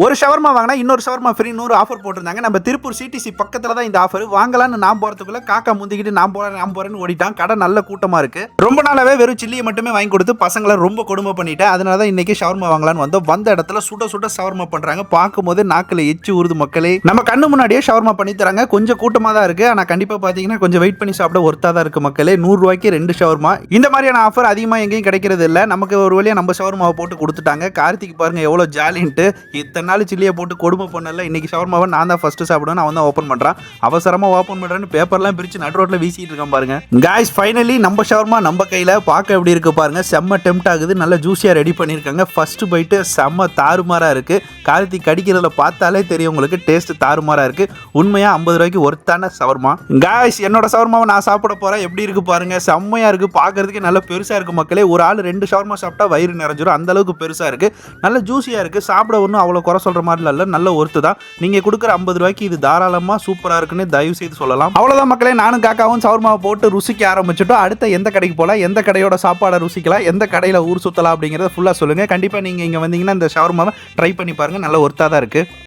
ஒரு ஷவர்மா வாங்கினா இன்னொரு ஷவர்மா ஃப்ரீ 100 ஆஃபர் போட்டிருந்தாங்க. நம்ம திருப்பூர் சிடிசி பக்கத்துல தான் இந்த ஆஃபர். வாங்கலாம்னு நான் போறதுக்குள்ள காக்கா முந்திக்கிட்டு நான் போறேன்னு ஓடிட்டான். கடை நல்ல கூட்டமா இருக்கு. ரொம்ப நாளாவே வெறும் சில்லியை மட்டுமே வாங்கி கொடுத்து பசங்களை ரொம்ப கொடுமை பண்ணிட்டேன். அதனால தான் இன்னைக்கு ஷவர்மா வாங்கலான்னு வந்தோம். வந்த இடத்துல சுட சுட ஷவர்மா பண்றாங்க. பார்க்கும்போது நாக்குல எச்சி ஊறுது மக்களே. நம்ம கண்ணு முன்னாடியே ஷவர்மா பண்ணி தராங்க. கொஞ்சம் கூட்டமா தான் இருக்கு. ஆனா கண்டிப்பா பாத்தீங்கன்னா கொஞ்சம் வெயிட் பண்ணி சாப்பிட ஒர்த்தா தான் இருக்கு மக்களே. 100 ரூபாய்க்கு 2 ஷவர்மா. இந்த மாதிரியான ஆஃபர் அதிகமா எங்கேயும் கிடைக்கிறது இல்ல. நமக்கு ஒரு வழியா நம்ம ஷவர்மாவை போட்டு கொடுத்துட்டாங்க. கார்த்திக் பாருங்க எவ்வளவு ஜாலின்ட்டு. இத்தனை நாள் சில்லியை போட்டு கொடுமை பண்ணல. இன்னைக்கு ஷவர்மாவை நான் தான் ஃபர்ஸ்ட் சாப்பிடுவேன். அவன் தான் ஓப்பன் பண்றான். அவசரமா ஓப்பன் பண்றேன்னு பேப்பர்லாம் பிரிச்சு நடு ரோட்ல வீசிட்டு இருக்கான் பாருங்க. காய்ஸ் ஃபைனலி நம்ம ஷவர்மா நம்ம கையில பார்க்க எப்படி இருக்கு பாருங்க. செம்ம டெம்ட் ஆகுது. நல்ல ஜூஸியா ரெடி பண்ணிருக்காங்க. ஃபர்ஸ்ட் பைட்டு செம்ம தாறுமாறா இருக்கு. கார்த்திக் கடிக்கிறதுல பார்த்தாலே தெரியும் உங்களுக்கு டேஸ்ட் தாறுமாறா இருக்கு. உண்மையா 50 ரூபாய்க்கு ஒர்த்தான ஷவர்மா. காய்ஸ் என்னோட ஷவர்மாவை நான் சாப்பிட போறேன். எப்படி இருக்கு பாருங்க. செம்மையா இருக்கு. பார்க்கிறதுக்கு நல்ல பெருசா இருக்கு மக்களே. ஒரு ஆள் 2 ஷவர்மா சாப்பிட்டா வயிறு நிறைஞ்சிரும். அந்த அளவுக்கு பெருசா இருக்கு. நல்ல ஜூஸியா இருக்கு. சாப்பிட ஒன்றும் அவ்வளோ குறை சொல்ற மாதிரி இல்லை. நல்ல ஒர்த்து தான். நீங்க கொடுக்குற 50 ரூபாய்க்கு இது தாராளமா சூப்பரா இருக்குன்னு தயவு செய்து சொல்லலாம். அவ்வளவுதான் மக்களே. நானும் காக்காவும் ஷவர்மாவை போட்டு ருசிக்க ஆரம்பிச்சுட்டோம். அடுத்த எந்த கடைக்கு போலாம், எந்த கடையோட சாப்பாடை ருசிக்கலாம், எந்த கடையில ஊர் சுத்தலாம் அப்படிங்கறத ஃபுல்லா சொல்லுங்க. கண்டிப்பா நீங்க இங்க வந்தீங்கன்னா இந்த ஷவர்மாவை ட்ரை பண்ணி பாருங்க. நல்ல ஒர்த்தா தான் இருக்கு.